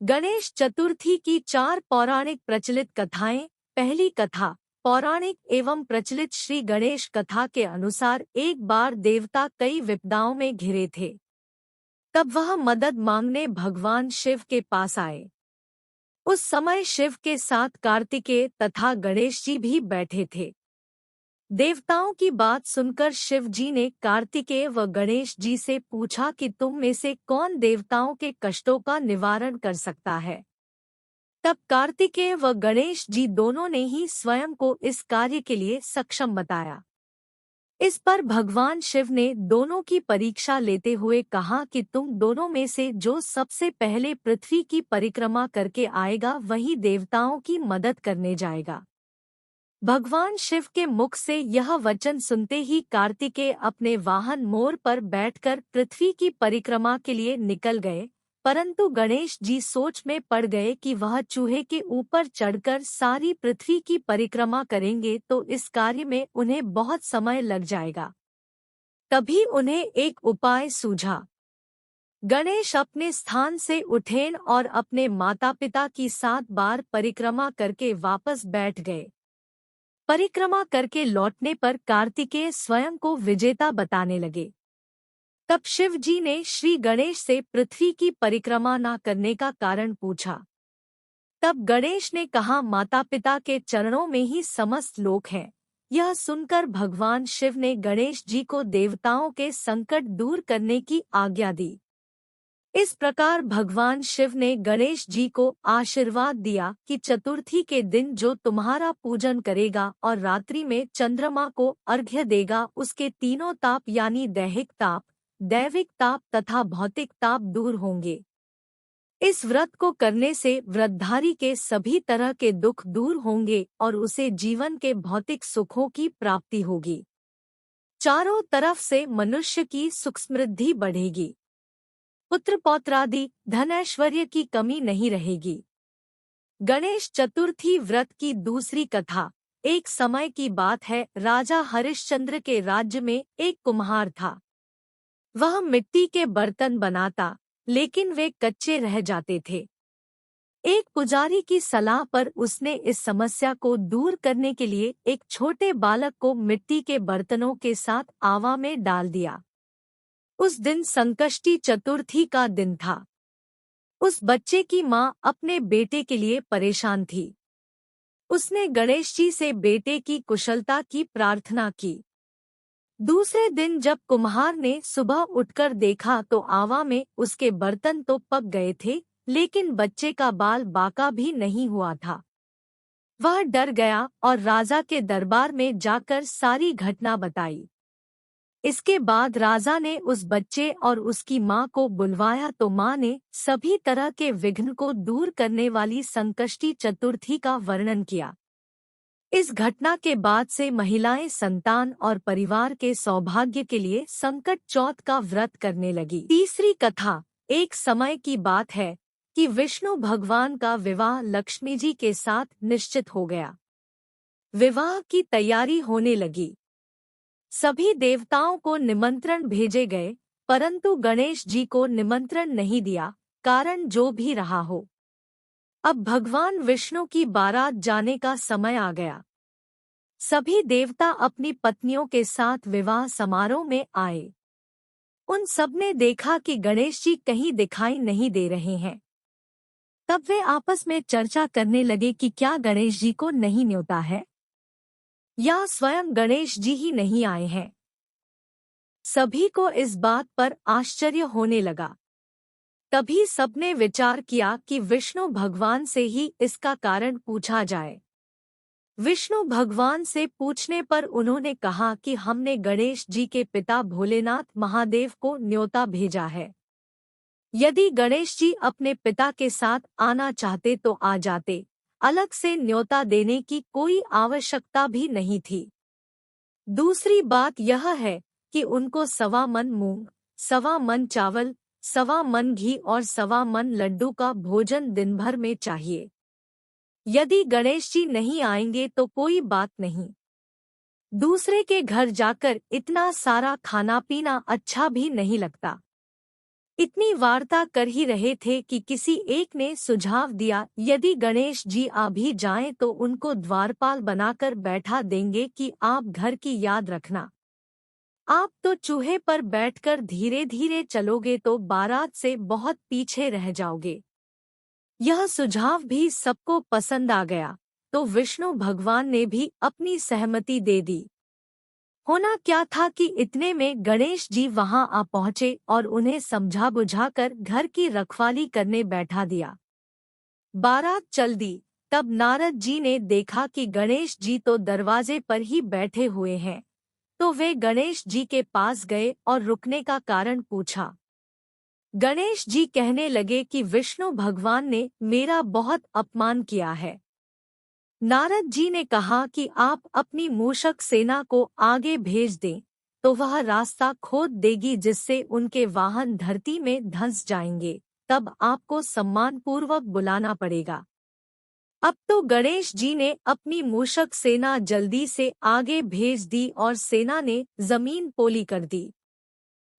गणेश चतुर्थी की 4 पौराणिक प्रचलित कथाएं। पहली कथा। पौराणिक एवं प्रचलित श्री गणेश कथा के अनुसार एक बार देवता कई विपदाओं में घिरे थे। तब वह मदद मांगने भगवान शिव के पास आए। उस समय शिव के साथ कार्तिकेय तथा गणेश जी भी बैठे थे। देवताओं की बात सुनकर शिव जी ने कार्तिकेय व गणेश जी से पूछा कि तुम में से कौन देवताओं के कष्टों का निवारण कर सकता है। तब कार्तिकेय व गणेश जी दोनों ने ही स्वयं को इस कार्य के लिए सक्षम बताया। इस पर भगवान शिव ने दोनों की परीक्षा लेते हुए कहा कि तुम दोनों में से जो सबसे पहले पृथ्वी की परिक्रमा करके आएगा वही देवताओं की मदद करने जाएगा। भगवान शिव के मुख से यह वचन सुनते ही कार्तिकेय अपने वाहन मोर पर बैठकर पृथ्वी की परिक्रमा के लिए निकल गए, परंतु गणेश जी सोच में पड़ गए कि वह चूहे के ऊपर चढ़कर सारी पृथ्वी की परिक्रमा करेंगे तो इस कार्य में उन्हें बहुत समय लग जाएगा। तभी उन्हें एक उपाय सूझा। गणेश अपने स्थान से उठेन और अपने माता पिता की 7 बार परिक्रमा करके वापस बैठ गए। परिक्रमा करके लौटने पर कार्तिकेय स्वयं को विजेता बताने लगे। तब शिव जी ने श्री गणेश से पृथ्वी की परिक्रमा न करने का कारण पूछा। तब गणेश ने कहा, माता पिता के चरणों में ही समस्त लोक हैं। यह सुनकर भगवान शिव ने गणेश जी को देवताओं के संकट दूर करने की आज्ञा दी। इस प्रकार भगवान शिव ने गणेश जी को आशीर्वाद दिया कि चतुर्थी के दिन जो तुम्हारा पूजन करेगा और रात्रि में चंद्रमा को अर्घ्य देगा उसके तीनों ताप यानी दैहिक ताप, दैविक ताप तथा भौतिक ताप दूर होंगे। इस व्रत को करने से व्रतधारी के सभी तरह के दुख दूर होंगे और उसे जीवन के भौतिक सुखों की प्राप्ति होगी। चारों तरफ से मनुष्य की सुख समृद्धि बढ़ेगी। पुत्र पौत्रादि धन ऐश्वर्य की कमी नहीं रहेगी। गणेश चतुर्थी व्रत की दूसरी कथा। एक समय की बात है, राजा हरिश्चंद्र के राज्य में एक कुम्हार था। वह मिट्टी के बर्तन बनाता, लेकिन वे कच्चे रह जाते थे। एक पुजारी की सलाह पर उसने इस समस्या को दूर करने के लिए एक छोटे बालक को मिट्टी के बर्तनों के साथ आवा में डाल दिया। उस दिन संकष्टी चतुर्थी का दिन था। उस बच्चे की माँ अपने बेटे के लिए परेशान थी। उसने गणेश जी से बेटे की कुशलता की प्रार्थना की। दूसरे दिन जब कुम्हार ने सुबह उठकर देखा तो आवा में उसके बर्तन तो पक गए थे, लेकिन बच्चे का बाल बाका भी नहीं हुआ था। वह डर गया और राजा के दरबार में जाकर सारी घटना बताई। इसके बाद राजा ने उस बच्चे और उसकी माँ को बुलवाया तो माँ ने सभी तरह के विघ्न को दूर करने वाली संकष्टी चतुर्थी का वर्णन किया। इस घटना के बाद से महिलाएं संतान और परिवार के सौभाग्य के लिए संकट चौथ का व्रत करने लगी। तीसरी कथा। एक समय की बात है कि विष्णु भगवान का विवाह लक्ष्मी जी के साथ निश्चित हो गया। विवाह की तैयारी होने लगी। सभी देवताओं को निमंत्रण भेजे गए, परंतु गणेश जी को निमंत्रण नहीं दिया, कारण जो भी रहा हो। अब भगवान विष्णु की बारात जाने का समय आ गया। सभी देवता अपनी पत्नियों के साथ विवाह समारोह में आए। उन सब ने देखा कि गणेश जी कहीं दिखाई नहीं दे रहे हैं। तब वे आपस में चर्चा करने लगे कि क्या गणेश जी को नहीं न्योता है या स्वयं गणेश जी ही नहीं आए हैं। सभी को इस बात पर आश्चर्य होने लगा। तभी सबने विचार किया कि विष्णु भगवान से ही इसका कारण पूछा जाए। विष्णु भगवान से पूछने पर उन्होंने कहा कि हमने गणेश जी के पिता भोलेनाथ महादेव को न्योता भेजा है। यदि गणेश जी अपने पिता के साथ आना चाहते तो आ जाते, अलग से न्योता देने की कोई आवश्यकता भी नहीं थी। दूसरी बात यह है कि उनको 1.25 मन मूंग, 1.25 मन चावल, 1.25 मन घी और 1.25 मन लड्डू का भोजन दिन भर में चाहिए। यदि गणेश जी नहीं आएंगे तो कोई बात नहीं। दूसरे के घर जाकर इतना सारा खाना पीना अच्छा भी नहीं लगता। इतनी वार्ता कर ही रहे थे कि किसी एक ने सुझाव दिया, यदि गणेश जी आ भी जाएं तो उनको द्वारपाल बनाकर बैठा देंगे कि आप घर की याद रखना। आप तो चूहे पर बैठकर धीरे धीरे चलोगे तो बारात से बहुत पीछे रह जाओगे। यह सुझाव भी सबको पसंद आ गया, तो विष्णु भगवान ने भी अपनी सहमति दे दी। होना क्या था कि इतने में गणेश जी वहां आ पहुंचे और उन्हें समझा बुझाकर घर की रखवाली करने बैठा दिया। बारात चल दी, तब नारद जी ने देखा कि गणेश जी तो दरवाजे पर ही बैठे हुए हैं, तो वे गणेश जी के पास गए और रुकने का कारण पूछा। गणेश जी कहने लगे कि विष्णु भगवान ने मेरा बहुत अपमान किया है। नारद जी ने कहा कि आप अपनी मूषक सेना को आगे भेज दें, तो वह रास्ता खोद देगी जिससे उनके वाहन धरती में धंस जाएंगे, तब आपको सम्मानपूर्वक बुलाना पड़ेगा। अब तो गणेश जी ने अपनी मूषक सेना जल्दी से आगे भेज दी और सेना ने जमीन पोली कर दी।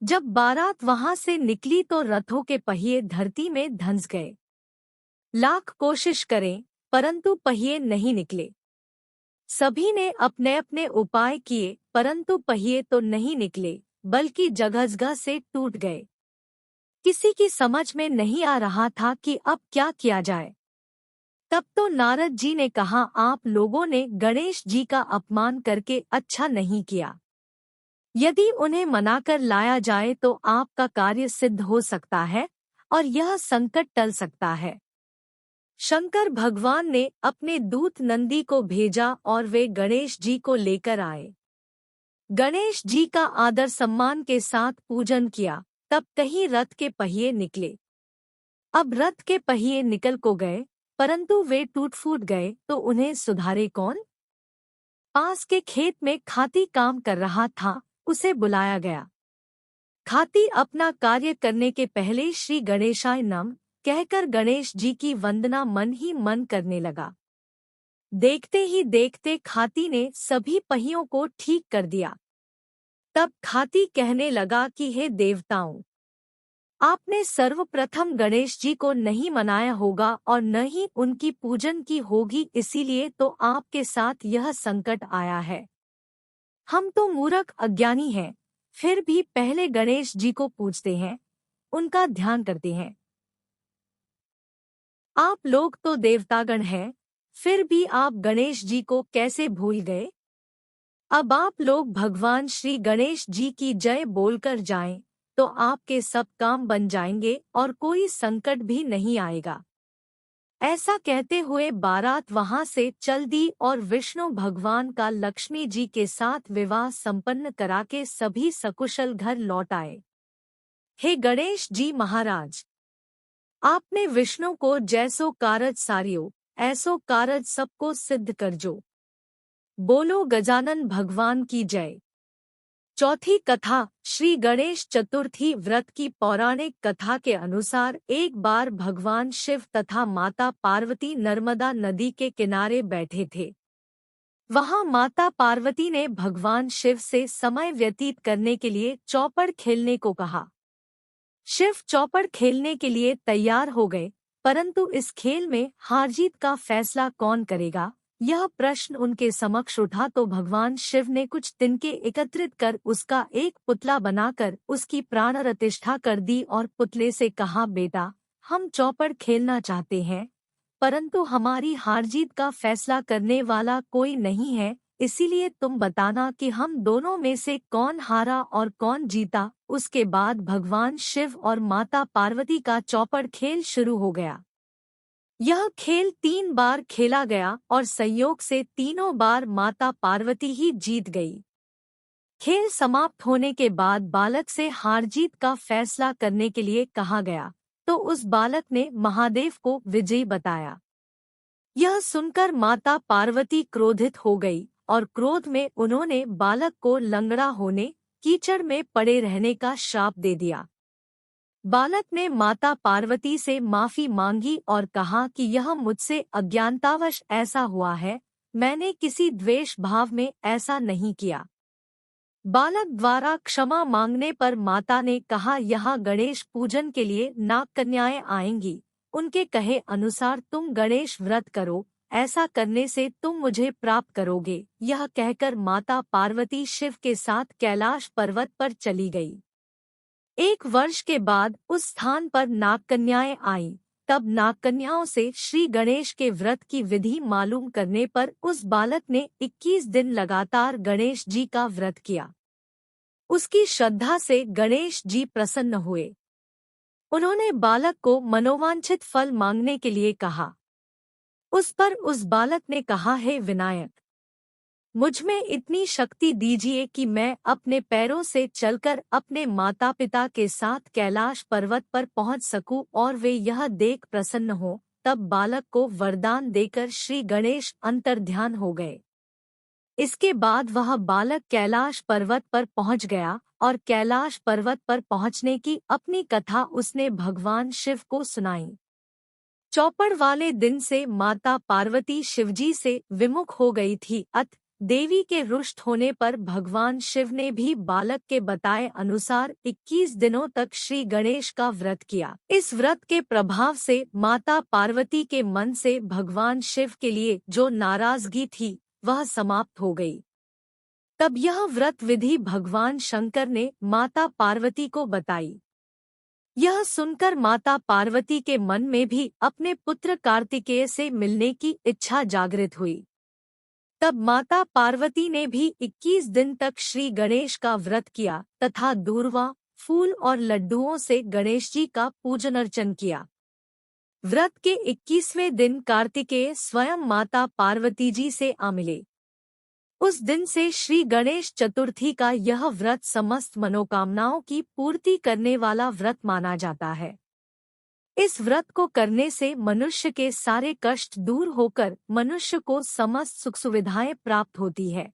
जब बारात वहां से निकली तो रथों के पहिए धरती में धंस गए। लाख कोशिश करें, परंतु पहिए नहीं निकले। सभी ने अपने अपने उपाय किए, परंतु पहिए तो नहीं निकले, बल्कि जगह से टूट गए। किसी की समझ में नहीं आ रहा था कि अब क्या किया जाए। तब तो नारद जी ने कहा, आप लोगों ने गणेश जी का अपमान करके अच्छा नहीं किया। यदि उन्हें मनाकर लाया जाए तो आपका कार्य सिद्ध हो सकता है और यह संकट टल सकता है। शंकर भगवान ने अपने दूत नंदी को भेजा और वे गणेश जी को लेकर आए। गणेश जी का आदर सम्मान के साथ पूजन किया, तब कहीं रथ के पहिए निकले। अब रथ के पहिए निकल को गए, परंतु वे टूट फूट गए तो उन्हें सुधारे कौन? पास के खेत में खाती काम कर रहा था, उसे बुलाया गया। खाती अपना कार्य करने के पहले श्री गणेशाय नमः कहकर गणेश जी की वंदना मन ही मन करने लगा। देखते ही देखते खाती ने सभी पहियों को ठीक कर दिया। तब खाती कहने लगा कि हे देवताओं, आपने सर्वप्रथम गणेश जी को नहीं मनाया होगा और न ही उनकी पूजन की होगी, इसीलिए तो आपके साथ यह संकट आया है। हम तो मूर्ख अज्ञानी हैं, फिर भी पहले गणेश जी को पूजते हैं, उनका ध्यान करते हैं। आप लोग तो देवतागण हैं, फिर भी आप गणेश जी को कैसे भूल गए? अब आप लोग भगवान श्री गणेश जी की जय बोलकर जाएं, तो आपके सब काम बन जाएंगे और कोई संकट भी नहीं आएगा। ऐसा कहते हुए बारात वहां से चल दी और विष्णु भगवान का लक्ष्मी जी के साथ विवाह संपन्न करा के सभी सकुशल घर लौट आए। हे गणेश जी महाराज, आपने विष्णु को जैसो कारज सारियो, ऐसो कारज सबको सिद्ध करजो। बोलो गजानन भगवान की जय। चौथी कथा। श्री गणेश चतुर्थी व्रत की पौराणिक कथा के अनुसार एक बार भगवान शिव तथा माता पार्वती नर्मदा नदी के किनारे बैठे थे। वहां माता पार्वती ने भगवान शिव से समय व्यतीत करने के लिए चौपड़ खेलने को कहा। शिव चौपड़ खेलने के लिए तैयार हो गए, परंतु इस खेल में हार जीत का फैसला कौन करेगा, यह प्रश्न उनके समक्ष उठा तो भगवान शिव ने कुछ तिनके एकत्रित कर उसका एक पुतला बनाकर उसकी प्राण प्रतिष्ठा कर दी और पुतले से कहा, बेटा, हम चौपड़ खेलना चाहते हैं, परंतु हमारी हार जीत का फैसला करने वाला कोई नहीं है, इसीलिए तुम बताना कि हम दोनों में से कौन हारा और कौन जीता। उसके बाद भगवान शिव और माता पार्वती का चौपड़ खेल शुरू हो गया। यह खेल 3 बार खेला गया और संयोग से तीनों बार माता पार्वती ही जीत गई। खेल समाप्त होने के बाद बालक से हार जीत का फैसला करने के लिए कहा गया, तो उस बालक ने महादेव को विजयी बताया। यह सुनकर माता पार्वती क्रोधित हो गई और क्रोध में उन्होंने बालक को लंगड़ा होने, कीचड़ में पड़े रहने का श्राप दे दिया। बालक ने माता पार्वती से माफी मांगी और कहा कि यह मुझसे अज्ञानतावश ऐसा हुआ है, मैंने किसी द्वेष भाव में ऐसा नहीं किया। बालक द्वारा क्षमा मांगने पर माता ने कहा, यहाँ गणेश पूजन के लिए नाग कन्याएं आएंगी, उनके कहे अनुसार तुम गणेश व्रत करो, ऐसा करने से तुम मुझे प्राप्त करोगे। यह कहकर माता पार्वती शिव के साथ कैलाश पर्वत पर चली गई। 1 वर्ष के बाद उस स्थान पर नागकन्याएं आईं। तब नागकन्याओं से श्री गणेश के व्रत की विधि मालूम करने पर उस बालक ने 21 दिन लगातार गणेश जी का व्रत किया। उसकी श्रद्धा से गणेश जी प्रसन्न हुए। उन्होंने बालक को मनोवांछित फल मांगने के लिए कहा। उस पर उस बालक ने कहा, हे विनायक, मुझ में इतनी शक्ति दीजिए कि मैं अपने पैरों से चलकर अपने माता पिता के साथ कैलाश पर्वत पर पहुंच सकूं और वे यह देख प्रसन्न हो। तब बालक को वरदान देकर श्री गणेश अंतर्ध्यान हो गए। इसके बाद वह बालक कैलाश पर्वत पर पहुंच गया और कैलाश पर्वत पर पहुंचने की अपनी कथा उसने भगवान शिव को सुनाई। चौपड़ वाले दिन से माता पार्वती शिवजी से विमुख हो गई थी। देवी के रुष्ट होने पर भगवान शिव ने भी बालक के बताए अनुसार 21 दिनों तक श्री गणेश का व्रत किया। इस व्रत के प्रभाव से माता पार्वती के मन से भगवान शिव के लिए जो नाराजगी थी वह समाप्त हो गई। तब यह व्रत विधि भगवान शंकर ने माता पार्वती को बताई। यह सुनकर माता पार्वती के मन में भी अपने पुत्र कार्तिकेय से मिलने की इच्छा जागृत हुई। तब माता पार्वती ने भी 21 दिन तक श्री गणेश का व्रत किया तथा दूर्वा, फूल और लड्डुओं से गणेश जी का पूजन अर्चन किया। व्रत के 21वें दिन कार्तिकेय स्वयं माता पार्वती जी से आ मिले। उस दिन से श्री गणेश चतुर्थी का यह व्रत समस्त मनोकामनाओं की पूर्ति करने वाला व्रत माना जाता है। इस व्रत को करने से मनुष्य के सारे कष्ट दूर होकर मनुष्य को समस्त सुख सुविधाएं प्राप्त होती है।